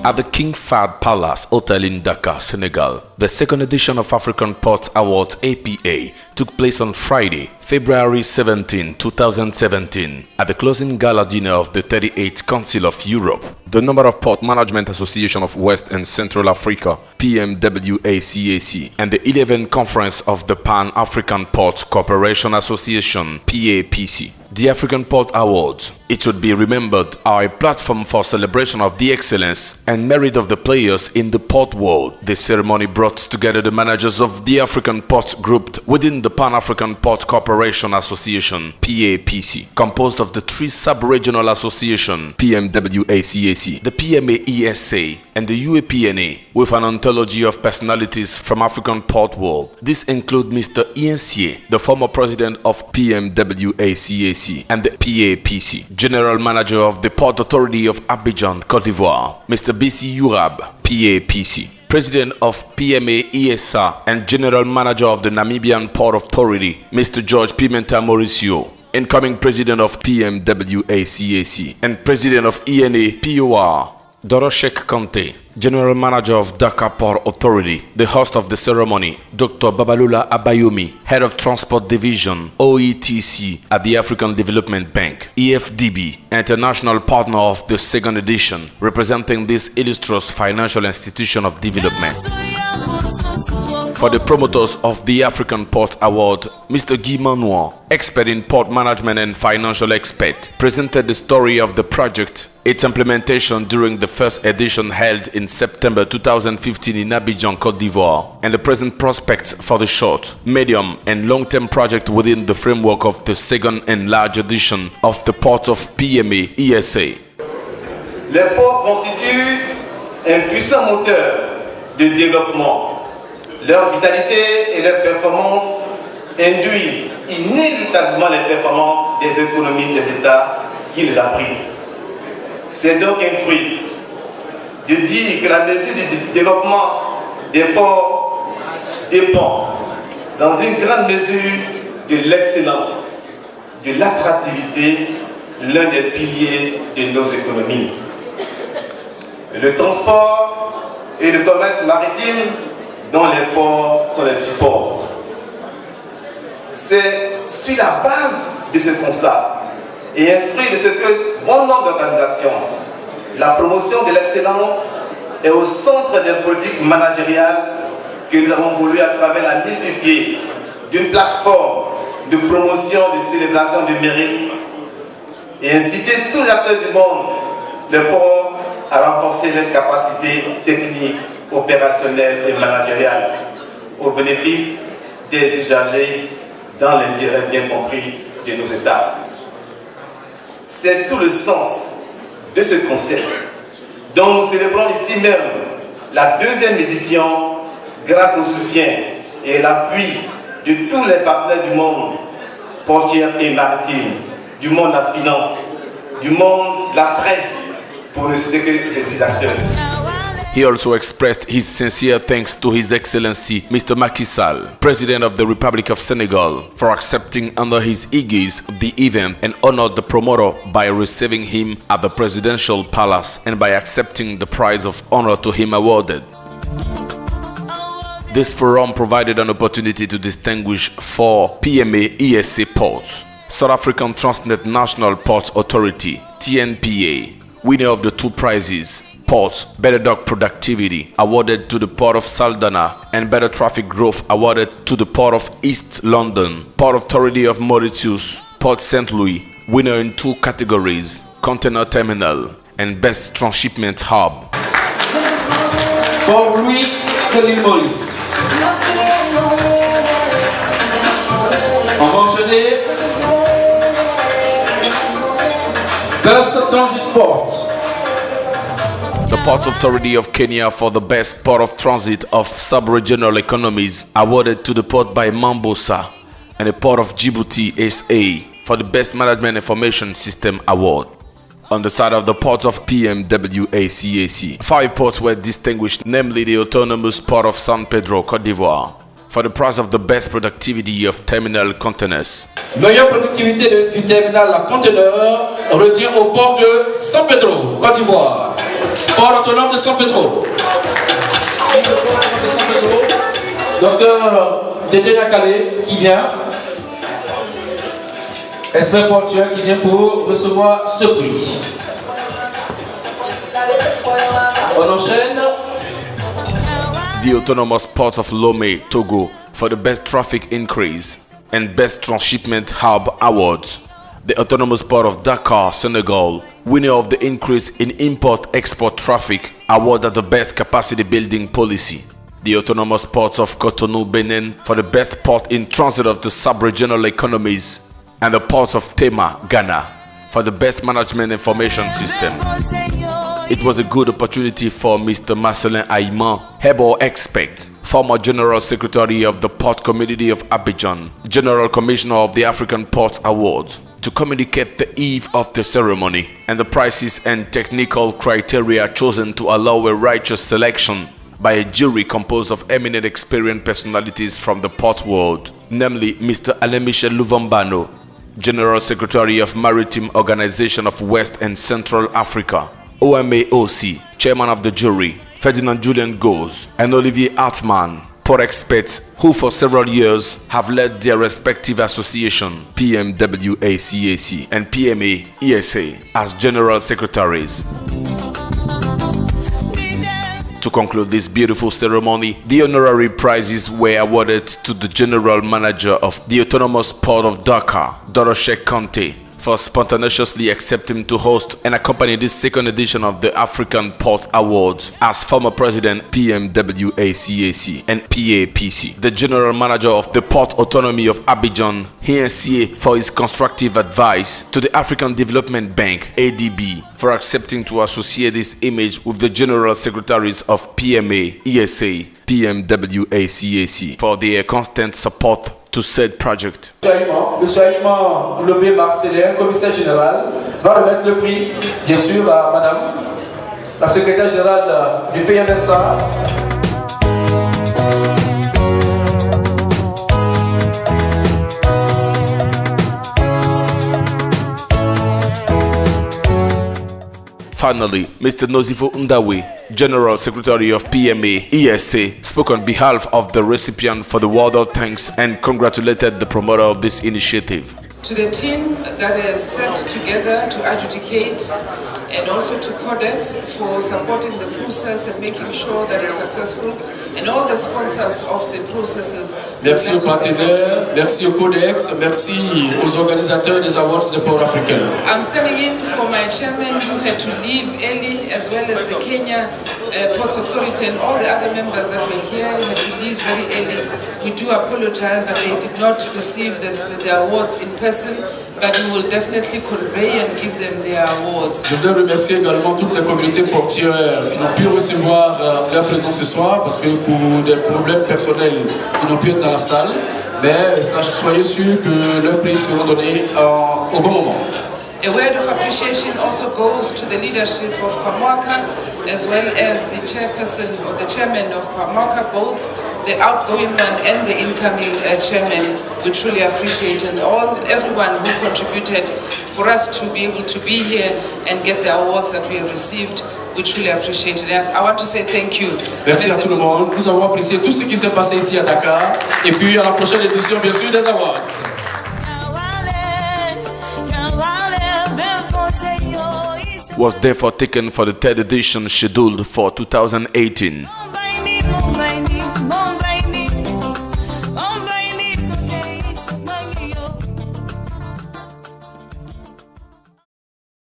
At the King Fahd Palace Hotel in Dakar, Senegal, the second edition of African Port Awards APA took place on Friday, February 17, 2017, at the closing gala dinner of the 38th Council of Europe. The number of Port Management Association of West and Central Africa, PMWACA, and the 11th Conference of the Pan-African Port Cooperation Association, PAPC. The African Port Awards, it should be remembered, are a platform for celebration of the excellence and merit of the players in the port world. The ceremony brought together the managers of the African ports grouped within the Pan-African Port Cooperation Association, PAPC, composed of the three sub-regional associations, PMWACA, the PMAESA, and the UAPNA, with an anthology of personalities from African port world. This includes Mr Hien SIE, the former president of PMWACA and the PAPC, General Manager of the Port Authority of Abidjan, Côte d'Ivoire, Mr Bisey URAB, PAPC, President of PMAESA and General Manager of the NamibianPort Authority, Mr Jorge Pimenta MAURICIO, incoming President of PMWACA and President of ENAPOR, Dr. Cheikh KANTE, General Manager of Dakar Port Authority, the host of the ceremony, Dr. BABALOLA Abayomi, Head of Transport Division, OITC at the African Development Bank, AfDB, international partner of the second edition, representing this illustrious financial institution of development. For the promoters of the African Port Award, Mr. Guy Manoir, expert in port management and financial expert, presented the story of the project, its implementation during the first edition held in September 2015 in Abidjan, Côte d'Ivoire, and the present prospects for the short, medium, and long-term project within the framework of the second and large edition of the Port of PMAESA. Les ports constituent un puissant moteur de développement. Leur vitalité et leur performance induisent inévitablement les performances des économies des États qui les abritent. C'est donc altruiste de dire que la mesure du développement des ports dépend dans une grande mesure de l'excellence, de l'attractivité, l'un des piliers de nos économies. Le transport et le commerce maritime dont les ports sont les supports. C'est sur la base de ce constat et instruit de ce que bon nombre d'organisations, la promotion de l'excellence est au centre des politiques managériales que nous avons voulu à travers la mise sur pied d'une plateforme de promotion, de célébration du mérite et inciter tous les acteurs du monde, les ports, à renforcer leurs capacités techniques, opérationnelles et managériales au bénéfice des usagers dans l'intérêt bien compris de nos États. C'est tout le sens de ce concept dont nous célébrons ici même la deuxième édition grâce au soutien et l'appui de tous les partenaires du monde portuaire et maritime, du monde de la finance, du monde de la presse, pour ne citer que ces 10 acteurs. He also expressed his sincere thanks to His Excellency Mr. Macky Sall, President of the Republic of Senegal, for accepting under his aegis the event and honored the promoter by receiving him at the Presidential Palace and by accepting the prize of honor to him awarded. This forum provided an opportunity to distinguish 4 PMAESA ports: South African Transnet National Port Authority, TNPA, winner of the 2 prizes, Ports, Better Dock Productivity, awarded to the Port of Saldanha, and Better Traffic Growth, awarded to the Port of East London. Port Authority of Mauritius, Port St. Louis, winner in 2 categories, Container Terminal and Best Transshipment Hub. Port Louis de l'île Maurice. On va enchaîner. Best Transit Port. The Port Authority of Kenya for the Best Port of Transit of Sub-Regional Economies, awarded to the port by Mombasa, and the Port of Djibouti SA for the Best Management Information System Award. On the side of the ports of PMWACA, 5 ports were distinguished, namely the autonomous Port of San Pedro, Côte d'Ivoire, for the prize of the Best Productivity of Terminal Containers. Meilleure productivité du terminal à conteneurs retient au port de San Pedro, Côte d'Ivoire. Port autonome de San Pedro. Docteur Dédé Nakale qui vient. Expert portuaire qui vient pour recevoir ce prix. On enchaîne. The Autonomous Port of Lomé, Togo, for the Best Traffic Increase and Best Transshipment Hub Awards. The Autonomous Port of Dakar, Senegal, winner of the Increase in Import-Export Traffic Award at the Best Capacity Building Policy. The Autonomous Ports of Cotonou, Benin, for the Best Port in Transit of the Sub-Regional Economies, and the Port of Tema, Ghana, for the Best Management Information System. It was a good opportunity for Mr. Marcelin Aïman, Hebor Expert, former General Secretary of the Port Community of Abidjan, General Commissioner of the African Ports Awards, to communicate the eve of the ceremony and the prices and technical criteria chosen to allow a righteous selection by a jury composed of eminent experienced personalities from the port world, namely Mr. Alain-Michel Louvambano, General Secretary of Maritime Organization of West and Central Africa, OITC, Chairman of the Jury, Ferdinand Julian Goes, and Olivier Hartmann, port experts who for several years have led their respective association, PMWACA and PMAESA, as General Secretaries. To conclude this beautiful ceremony, the honorary prizes were awarded to the General Manager of the Autonomous Port of Dakar, Dr. Cheikh KANTE, for spontaneously accepting to host and accompany this second edition of the African Port Awards as former President PMWACA and PAPC. The General Manager of the Port Authority of Abidjan, Hien SIE, for his constructive advice to the African Development Bank, ADB, for accepting to associate this image with the General Secretaries of PMAESA, PMWACA, for their constant support to said project. Monsieur Hien Lobé Marcelin, commissaire général, va remettre le prix, bien sûr, à Madame la secrétaire générale du PMAESA. Finally, Mr. Nozifo Ndawe, General Secretary of PMAESA, spoke on behalf of the recipient for the word of thanks and congratulated the promoter of this initiative. To the team that is set together to adjudicate and also to Codex for supporting the process and making sure that it's successful, and all the sponsors of the processes. Merci aux partenaires, merci au Codex, merci aux organisateurs des awards de Port Africain. I'm standing in for my chairman who had to leave early, as well as the Kenya Port Authority and all the other members that were here had to leave very early. We do apologize that they did not receive the awards in person, but we will definitely convey and give them their awards. Je voudrais remercier également toutes les communautés portuaires qui n'ont pu recevoir leur présence ce soir parce que pour des problèmes personnels, ils n'ont pu être dans la salle. Mais soyez sûrs que leurs prix seront donnés au bon moment. A word of appreciation also goes to the leadership of PMWACA, as well as the chairperson or the chairman of PMWACA, both the outgoing one and the incoming chairman. We truly appreciate, and everyone who contributed for us to be able to be here and get the awards that we have received. We truly appreciate it. Yes, I want to say thank you. Merci à tout le monde. Nous avons apprécié tout ce qui s'est passé ici à Dakar. Et puis à la prochaine édition, bien sûr, des awards. Was therefore taken for the third edition scheduled for 2018.